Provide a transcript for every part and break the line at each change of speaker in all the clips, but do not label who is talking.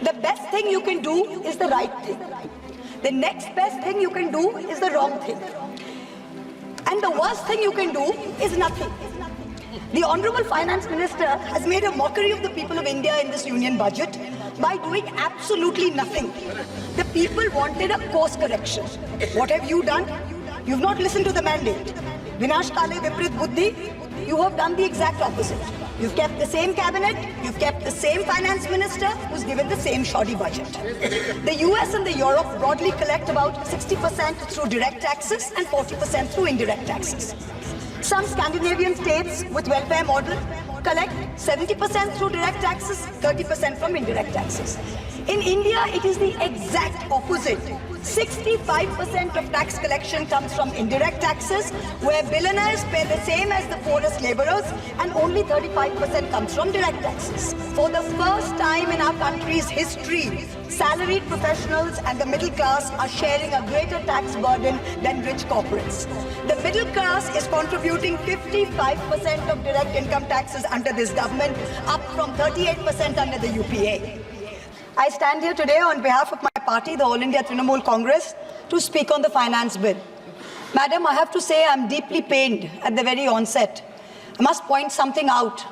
The best thing you can do is the right thing. The next best thing you can do is the wrong thing. And the worst thing you can do is nothing. The Honorable Finance Minister has made a mockery of the people of India in this union budget by doing absolutely nothing. The people wanted a course correction. What have you done? You've not listened to the mandate. Vinash Kale Viprit Buddhi, you have done the exact opposite. You've kept the same cabinet, you've kept the same finance minister who's given the same shoddy budget. The US and the Europe broadly collect about 60% through direct taxes and 40% through indirect taxes. Some Scandinavian states with welfare model collect 70% through direct taxes, 30% from indirect taxes. In India, it is the exact opposite. 65% of tax collection comes from indirect taxes, where billionaires pay the same as the poorest laborers, and only 35% comes from direct taxes. For the first time in our country's history, salaried professionals and the middle class are sharing a greater tax burden than rich corporates. The middle class is contributing 55% of direct income taxes under this government, up from 38% under the UPA. I stand here today on behalf of my party, the All India Trinamool Congress, to speak on the finance bill. Madam, I have to say I'm deeply pained at the very onset. I must point something out.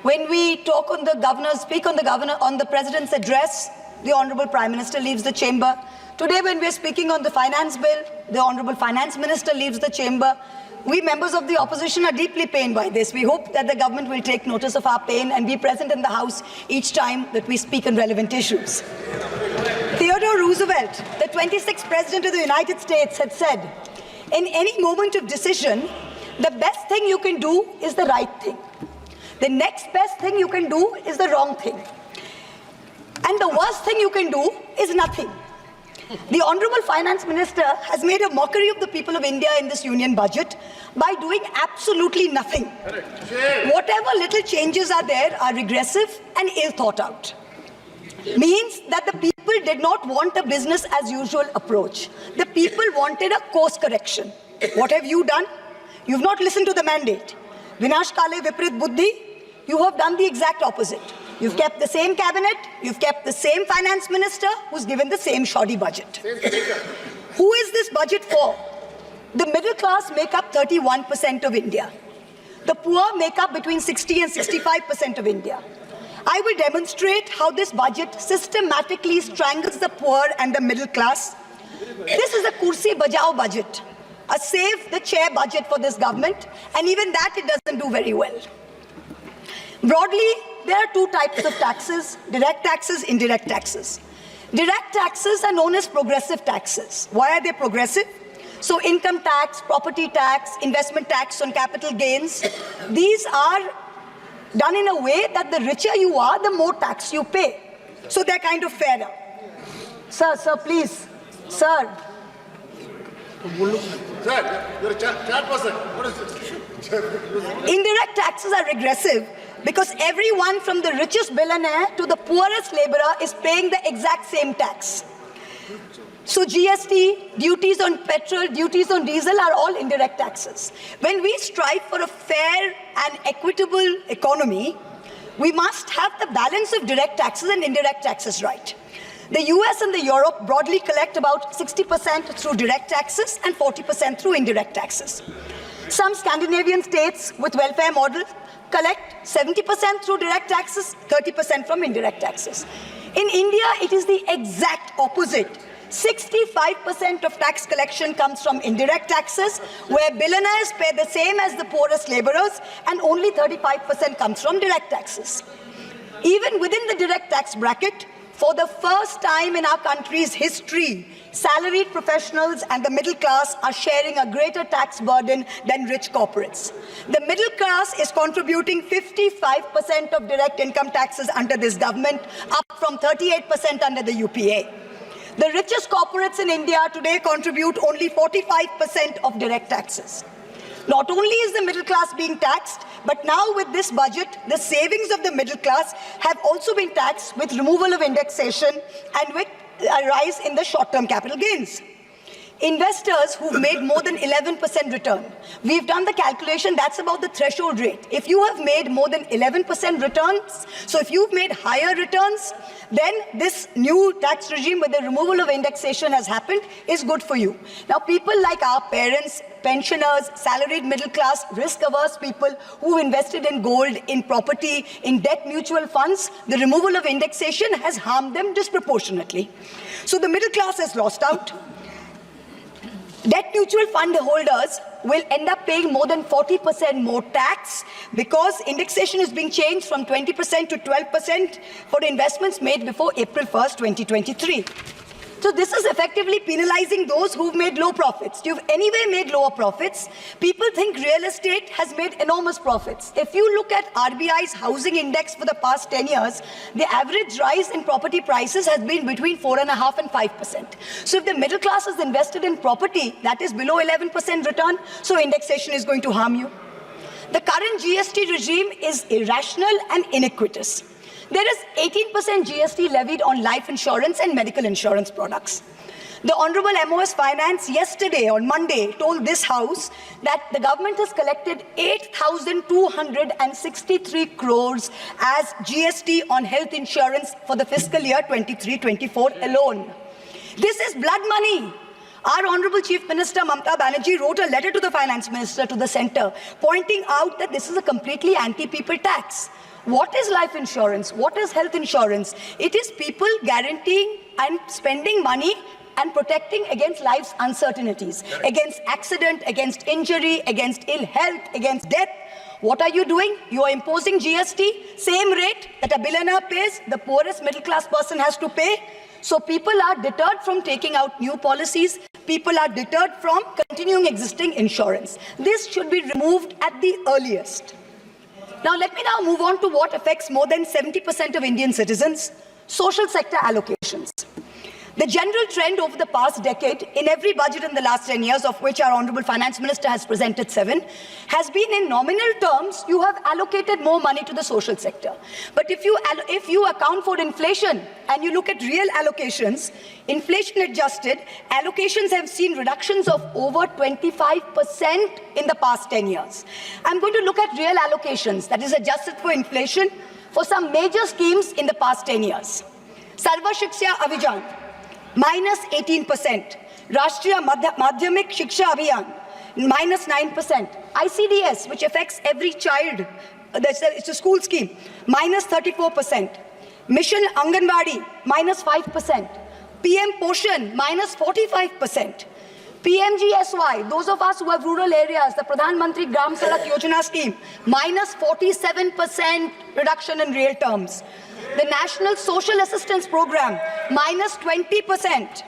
When we talk on the governor, speak on the President's address, the Honorable Prime Minister leaves the chamber. Today, when we're speaking on the finance bill, the Honorable Finance Minister leaves the chamber. We members of the opposition are deeply pained by this. We hope that the government will take notice of our pain and be present in the House each time that we speak on relevant issues. Theodore Roosevelt, the 26th President of the United States, had said, in any moment of decision, the best thing you can do is the right thing. The next best thing you can do is the wrong thing. And the worst thing you can do is nothing. The Honorable Finance Minister has made a mockery of the people of India in this union budget by doing absolutely nothing. Whatever little changes are there are regressive and ill thought out. Means that the people did not want a business as usual approach. The people wanted a course correction. What have you done? You've not listened to the mandate. Vinash Kale Viprit Buddhi, you have done the exact opposite. You've kept the same cabinet, you've kept the same finance minister who's given the same shoddy budget. Who is this budget for? The middle class make up 31% of India. The poor make up between 60 and 65% of India. I will demonstrate how this budget systematically strangles the poor and the middle class. This is a kursi bajao budget, a save the chair budget for this government, and even that it doesn't do very well. Broadly, there are two types of taxes: direct taxes, indirect taxes. Direct taxes are known as progressive taxes. Why are they progressive? So income tax, property tax, investment tax on capital gains, these are done in a way that the richer you are, the more tax you pay. So they're kind of fairer. Sir, please. Sir.
Sir, you're a chat person. What is it?
Indirect taxes are regressive because everyone from the richest billionaire to the poorest laborer is paying the exact same tax. So GST, duties on petrol, duties on diesel are all indirect taxes. When we strive for a fair and equitable economy, we must have the balance of direct taxes and indirect taxes right. The US and the Europe broadly collect about 60% through direct taxes and 40% through indirect taxes. Some Scandinavian states with welfare models collect 70% through direct taxes, 30% from indirect taxes. In India, it is the exact opposite. 65% of tax collection comes from indirect taxes, where billionaires pay the same as the poorest laborers, and only 35% comes from direct taxes. Even within the direct tax bracket, for the first time in our country's history, salaried professionals and the middle class are sharing a greater tax burden than rich corporates. The middle class is contributing 55% of direct income taxes under this government, up from 38% under the UPA. The richest corporates in India today contribute only 45% of direct taxes. Not only is the middle class being taxed, but now with this budget, the savings of the middle class have also been taxed with removal of indexation and with a rise in the short-term capital gains. Investors who've made more than 11% return, we've done the calculation, that's about the threshold rate. If you have made more than 11% returns, so if you've made higher returns, then this new tax regime with the removal of indexation has happened is good for you. Now, people like our parents, pensioners, salaried middle class, risk-averse people who invested in gold, in property, in debt mutual funds, the removal of indexation has harmed them disproportionately. So the middle class has lost out. Debt mutual fund holders will end up paying more than 40% more tax because indexation is being changed from 20% to 12% for investments made before April 1st, 2023. So this is effectively penalizing those who've made low profits. You've anyway made lower profits. People think real estate has made enormous profits. If you look at RBI's housing index for the past 10 years, the average rise in property prices has been between 4.5% and 5%. So if the middle class is invested in property, that is below 11% return, so indexation is going to harm you. The current GST regime is irrational and iniquitous. There is 18% GST levied on life insurance and medical insurance products. The Honorable MOS Finance yesterday, on Monday, told this House that the government has collected 8,263 crores as GST on health insurance for the fiscal year 23-24 alone. This is blood money. Our Honorable Chief Minister Mamata Banerjee wrote a letter to the Finance Minister, to the Centre, pointing out that this is a completely anti-people tax. What is life insurance? What is health insurance? It is people guaranteeing and spending money and protecting against life's uncertainties, against accident, against injury, against ill health, against death. What are you doing? You are imposing GST, same rate that a billionaire pays, the poorest middle class person has to pay. So people are deterred from taking out new policies. People are deterred from continuing existing insurance. This should be removed at the earliest. Now, let me now move on to what affects more than 70% of Indian citizens, social sector allocations. The general trend over the past decade, in every budget in the last 10 years, of which our Honorable Finance Minister has presented 7, has been in nominal terms, you have allocated more money to the social sector. But if you account for inflation and you look at real allocations, inflation adjusted, allocations have seen reductions of over 25% in the past 10 years. I'm going to look at real allocations, that is adjusted for inflation, for some major schemes in the past 10 years. Sarva Shiksha Abhijan, minus 18%. Rashtriya Madhyamik Shiksha Abhiyan, minus 9%. ICDS, which affects every child, it's a school scheme, minus 34%. Mission Anganwadi, minus 5%. PM Poshan, minus 45%. PMGSY, those of us who have rural areas, the Pradhan Mantri Gram Sadak Yojana scheme, minus 47% reduction in real terms. The National Social Assistance Program, minus 20%.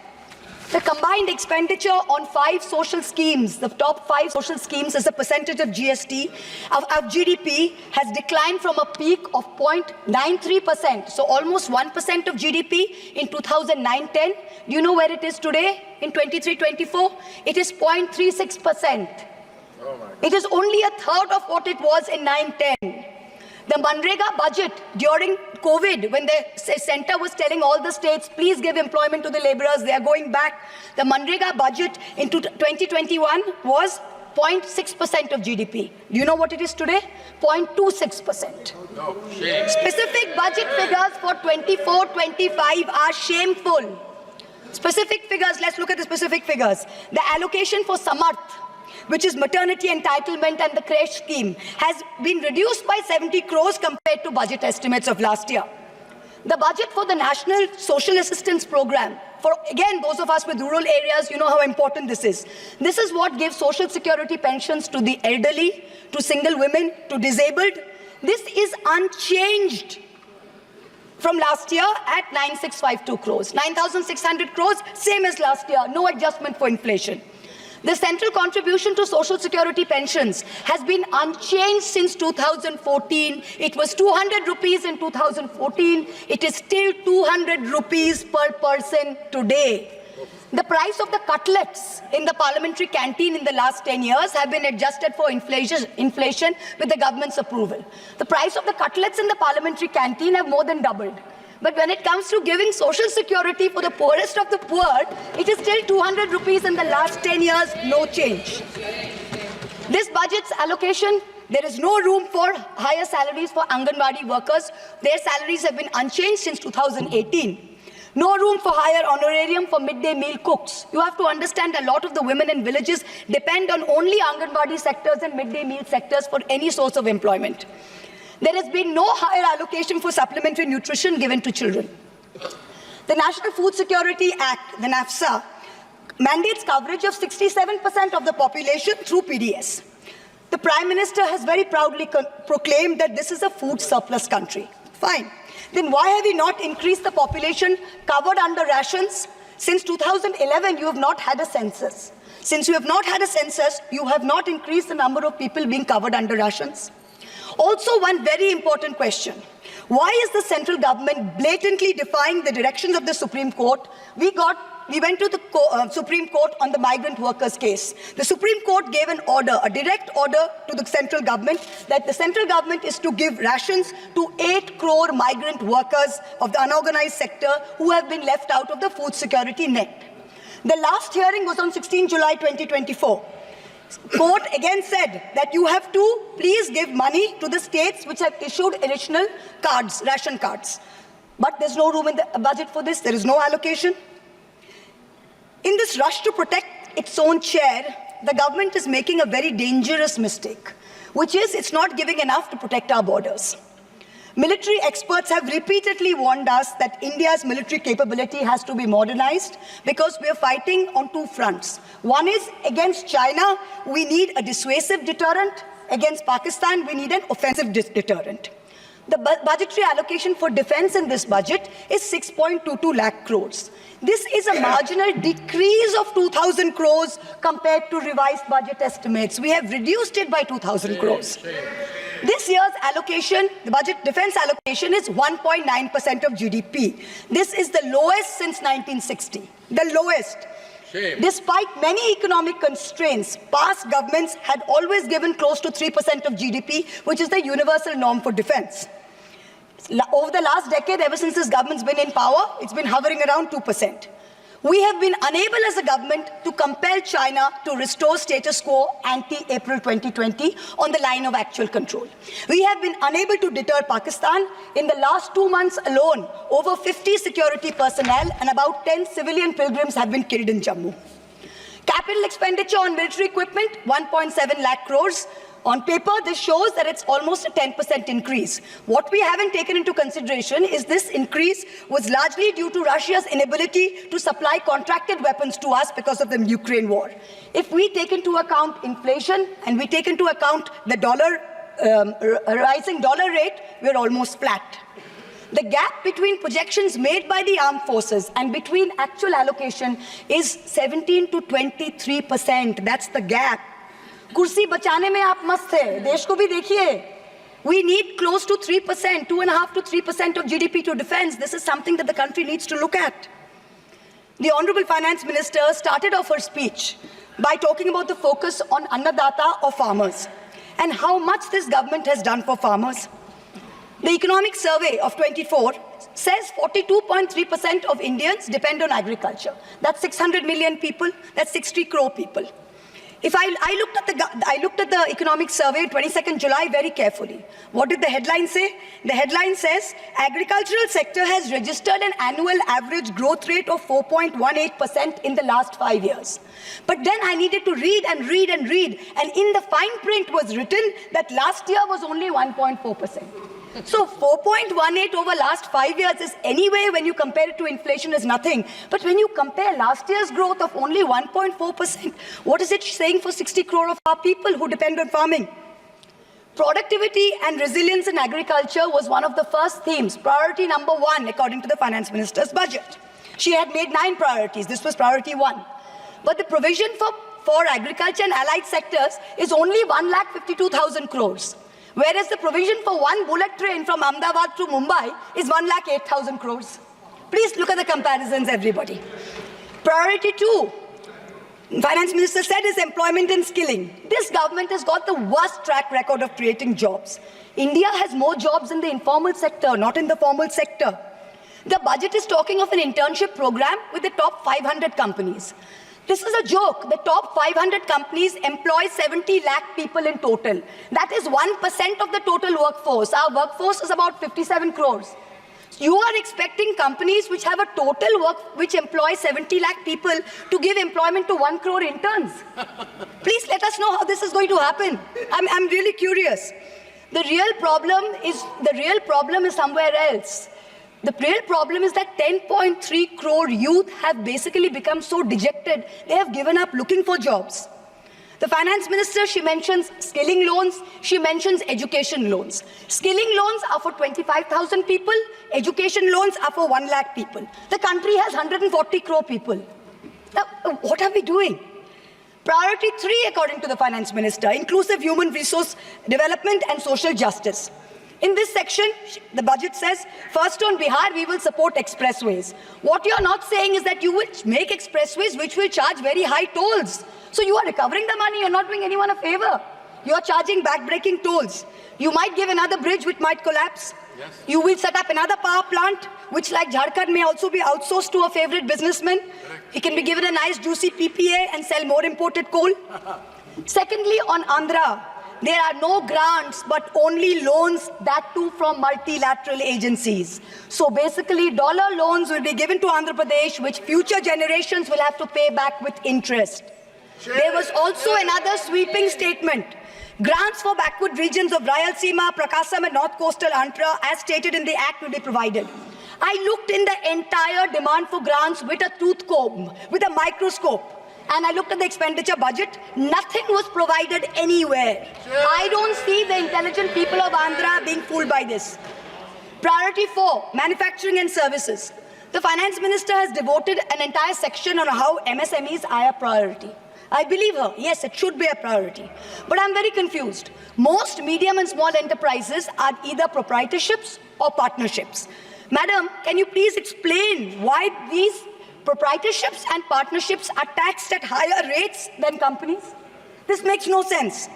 The combined expenditure on 5 social schemes, the top 5 social schemes as a percentage of GST, of GDP, has declined from a peak of 0.93%, so almost 1% of GDP in 2009-10. Do you know where it is today in 23-24? It is 0.36%. It is only a third of what it was in 9-10. The Manrega budget during COVID, when the centre was telling all the states, please give employment to the labourers, they are going back. The Manrega budget in 2021 was 0.6% of GDP. Do you know what it is today? 0.26%. No, specific budget figures for 24-25 are shameful. Specific figures, let's look at the specific figures. The allocation for Samarth, which is maternity entitlement and the creche scheme, has been reduced by 70 crores compared to budget estimates of last year. The budget for the National Social Assistance Program, for again those of us with rural areas, you know how important this is. This is what gives social security pensions to the elderly, to single women, to disabled. This is unchanged from last year at 9,652 crores. 9,600 crores, same as last year, no adjustment for inflation. The central contribution to social security pensions has been unchanged since 2014. It was 200 rupees in 2014. It is still 200 rupees per person today. The price of the cutlets in the parliamentary canteen in the last 10 years have been adjusted for inflation with the government's approval. The price of the cutlets in the parliamentary canteen have more than doubled. But when it comes to giving social security for the poorest of the poor, it is still 200 rupees in the last 10 years, no change. This budget's allocation, there is no room for higher salaries for Anganwadi workers. Their salaries have been unchanged since 2018. No room for higher honorarium for midday meal cooks. You have to understand a lot of the women in villages depend on only Anganwadi sectors and midday meal sectors for any source of employment. There has been no higher allocation for supplementary nutrition given to children. The National Food Security Act, the NAFSA, mandates coverage of 67% of the population through PDS. The Prime Minister has very proudly proclaimed that this is a food surplus country. Fine. Then why have we not increased the population covered under rations? Since 2011, you have not had a census. Since you have not had a census, you have not increased the number of people being covered under rations. Also, one very important question. Why is the central government blatantly defying the directions of the Supreme Court? We went to the Supreme Court on the migrant workers case. The Supreme Court gave an order, a direct order to the central government that the central government is to give rations to 8 crore migrant workers of the unorganized sector who have been left out of the food security net. The last hearing was on 16 July 2024. Court again said that you have to please give money to the states which have issued additional cards, ration cards. But there's no room in the budget for this. There is no allocation. In this rush to protect its own chair, the government is making a very dangerous mistake, which is it's not giving enough to protect our borders. Military experts have repeatedly warned us that India's military capability has to be modernized because we are fighting on two fronts. One is against China, we need a dissuasive deterrent. Against Pakistan, we need an offensive deterrent. The budgetary allocation for defense in this budget is 6.22 lakh crores. This is a marginal decrease of 2,000 crores compared to revised budget estimates. We have reduced it by 2,000 crores. This year's allocation, the budget defense allocation is 1.9% of GDP. This is the lowest since 1960, the lowest. Shame. Despite many economic constraints, past governments had always given close to 3% of GDP, which is the universal norm for defense. Over the last decade, ever since this government's been in power, it's been hovering around 2%. We have been unable as a government to compel China to restore status quo ante-April 2020 on the line of actual control. We have been unable to deter Pakistan. In the last 2 months alone, over 50 security personnel and about 10 civilian pilgrims have been killed in Jammu. Capital expenditure on military equipment, 1.7 lakh crores. On paper, this shows that it's almost a 10% increase. What we haven't taken into consideration is this increase was largely due to Russia's inability to supply contracted weapons to us because of the Ukraine war. If we take into account inflation and we take into account the rising dollar rate, we're almost flat. The gap between projections made by the armed forces and between actual allocation is 17 to 23%. That's the gap. कुर्सी बचाने में आप मस्त थे, देश को भी देखिए. We need close to 3%, 2.5 to 3% of GDP to defense. This is something that the country needs to look at. The Honorable Finance Minister started off her speech by talking about the focus on Annadata or farmers and how much this government has done for farmers. The Economic Survey of 24 says 42.3% of Indians depend on agriculture. That's 600 million people, that's 60 crore people. If I looked at the economic survey, 22nd July, very carefully. What did the headline say? The headline says, agricultural sector has registered an annual average growth rate of 4.18% in the last 5 years. But then I needed to read and read and read, and in the fine print was written that last year was only 1.4%. So 4.18 over last 5 years is anyway, when you compare it to inflation, is nothing. But when you compare last year's growth of only 1.4%, what is it saying for 60 crore of our people who depend on farming? Productivity and resilience in agriculture was one of the first themes, priority number 1, according to the Finance Minister's budget. She had made 9 priorities. This was priority 1. But the provision for agriculture and allied sectors is only 1,52,000 crores. Whereas the provision for one bullet train from Ahmedabad to Mumbai is 1,08,000 crores. Please look at the comparisons, everybody. Priority 2, Finance Minister said, is employment and skilling. This government has got the worst track record of creating jobs. India has more jobs in the informal sector, not in the formal sector. The budget is talking of an internship program with the top 500 companies. This is a joke. The top 500 companies employ 70 lakh people in total. That is 1% of the total workforce. Our workforce is about 57 crores. You are expecting companies which have a total which employ 70 lakh people to give employment to 1 crore interns. Please let us know how this is going to happen. I'm really curious. The real problem is somewhere else. The real problem is that 10.3 crore youth have basically become so dejected, they have given up looking for jobs. The finance minister, she mentions skilling loans, she mentions education loans. Skilling loans are for 25,000 people, education loans are for 1 lakh people. The country has 140 crore people. Now, what are we doing? Priority 3, according to the finance minister, inclusive human resource development and social justice. In this section, the budget says, first on Bihar, we will support expressways. What you're not saying is that you will make expressways which will charge very high tolls. So you are recovering the money, you're not doing anyone a favor. You're charging back-breaking tolls. You might give another bridge which might collapse. Yes. You will set up another power plant, which like Jharkhand may also be outsourced to a favorite businessman. Correct. He can be given a nice juicy PPA and sell more imported coal. Secondly, on Andhra, there are no grants, but only loans, that too from multilateral agencies. So basically, dollar loans will be given to Andhra Pradesh, which future generations will have to pay back with interest. There was also another sweeping statement. Grants for backward regions of Rayalaseema, Prakasam and North Coastal Andhra, as stated in the Act, will be provided. I looked in the entire demand for grants with a tooth comb, with a microscope. And I looked at the expenditure budget, nothing was provided anywhere. I don't see the intelligent people of Andhra being fooled by this. Priority 4, manufacturing and services. The finance minister has devoted an entire section on how MSMEs are a priority. I believe her, yes, it should be a priority. But I'm very confused. Most medium and small enterprises are either proprietorships or partnerships. Madam, can you please explain why these proprietorships and partnerships are taxed at higher rates than companies? This makes no sense.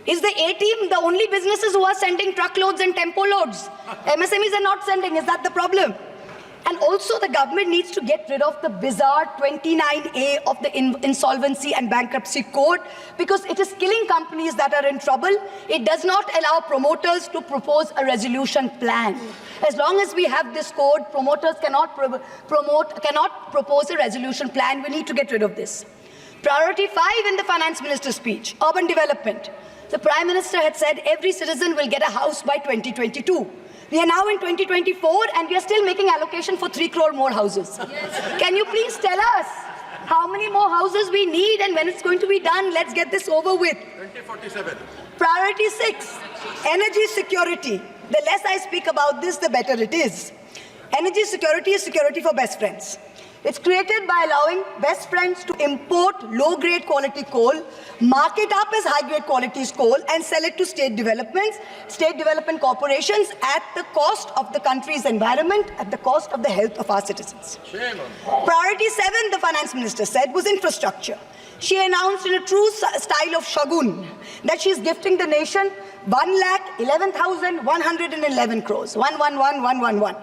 Is the A-team the only businesses who are sending truckloads and tempo loads? MSMEs are not sending, is that the problem? And also the government needs to get rid of the bizarre 29A of the Insolvency and Bankruptcy Code, because it is killing companies that are in trouble. It does not allow promoters to propose a resolution plan. As long as we have this code, promoters cannot propose a resolution plan. We need to get rid of this. Priority 5 in the finance minister's speech, urban development. The Prime Minister had said every citizen will get a house by 2022. We are now in 2024 and we are still making allocation for 3 crore more houses. Yes. Can you please tell us how many more houses we need and when it's going to be done? Let's get this over with.
2047.
Priority 6, energy security. The less I speak about this, the better it is. Energy security is security for best friends. It's created by allowing best friends to import low-grade quality coal, mark it up as high-grade quality coal, and sell it to state development corporations at the cost of the country's environment, at the cost of the health of our citizens. Priority 7, the finance minister said, was infrastructure. She announced in a true style of Shagun that she's gifting the nation 1,11,111 crores. 111,111.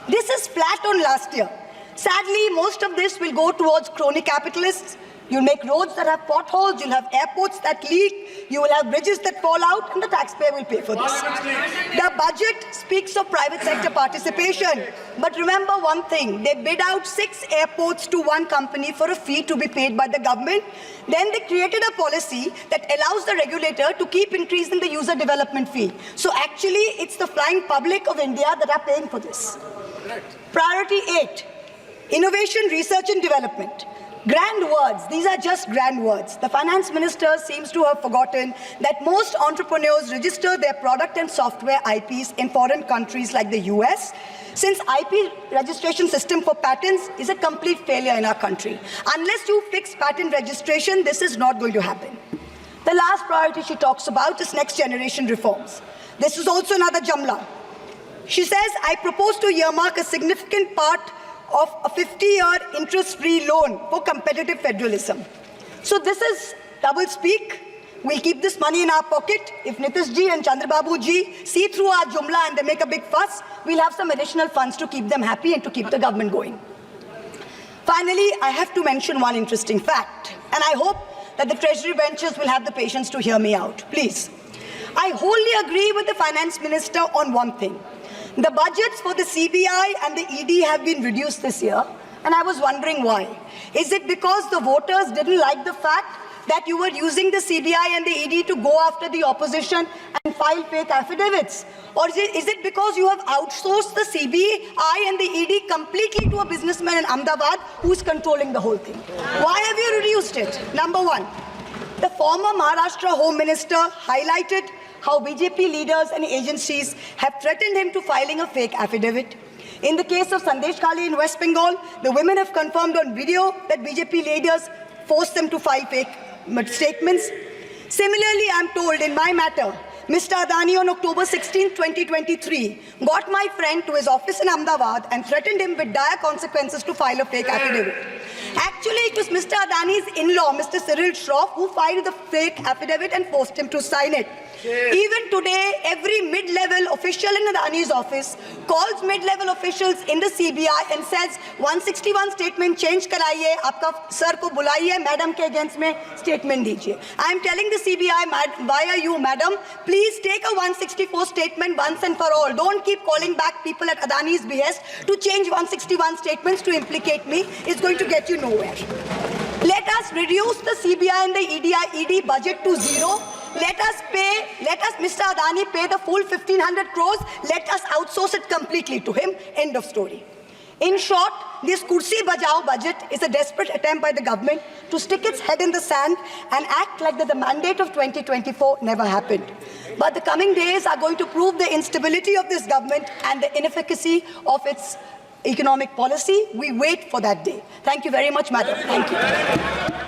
This is flat on last year. Sadly, most of this will go towards crony capitalists. You'll make roads that have potholes, you'll have airports that leak, you will have bridges that fall out, and the taxpayer will pay for this. The budget speaks of private sector participation. But remember one thing, they bid out 6 airports to one company for a fee to be paid by the government. Then they created a policy that allows the regulator to keep increasing the user development fee. So actually, it's the flying public of India that are paying for this. Priority 8. Innovation, research and development. Grand words, these are just grand words. The finance minister seems to have forgotten that most entrepreneurs register their product and software IPs in foreign countries like the US, since IP registration system for patents is a complete failure in our country. Unless you fix patent registration, this is not going to happen. The last priority she talks about is next generation reforms. This is also another Jamla. She says, I propose to earmark a significant part of a 50-year interest-free loan for competitive federalism. So this is double speak. we'll keep this money in our pocket. If Nitish ji and Chandrababu ji see through our jumla and they make a big fuss, we'll have some additional funds to keep them happy and to keep the government going. Finally, I have to mention one interesting fact, and I hope that the Treasury benches will have the patience to hear me out. Please. I wholly agree with the Finance Minister on one thing. The budgets for the CBI and the ED have been reduced this year, and I was wondering why. Is it because the voters didn't like the fact that you were using the CBI and the ED to go after the opposition and file fake affidavits? Or is it because you have outsourced the CBI and the ED completely to a businessman in Ahmedabad who's controlling the whole thing? Why have you reduced it? Number one, the former Maharashtra Home Minister highlighted how BJP leaders and agencies have threatened him to filing a fake affidavit. In the case of Sandesh Khale in West Bengal, the women have confirmed on video that BJP leaders forced them to file fake statements. Similarly, I'm told in my matter, Mr. Adani on October 16, 2023, got my friend to his office in Ahmedabad and threatened him with dire consequences to file a fake affidavit. Actually, it was Mr. Adani's in-law, Mr. Cyril Shroff, who filed the fake affidavit and forced him to sign it. Even today, every mid-level official in Adani's office calls mid-level officials in the CBI and says, 161 statement change karaiye, aapka sir ko bulaiye, madam ke against mein statement dijiye. I am telling the CBI, why are you, madam? Please take a 164 statement once and for all. Don't keep calling back people at Adani's behest to change 161 statements to implicate me. It's going to get you nowhere. Let us reduce the CBI and the ED budget to zero. Let us, Mr. Adani, pay the full 1,500 crores. Let us outsource it completely to him. End of story. In short, this Kursi Bajao budget is a desperate attempt by the government to stick its head in the sand and act like that the mandate of 2024 never happened. But the coming days are going to prove the instability of this government and the inefficacy of its economic policy. We wait for that day. Thank you very much, madam. Thank you.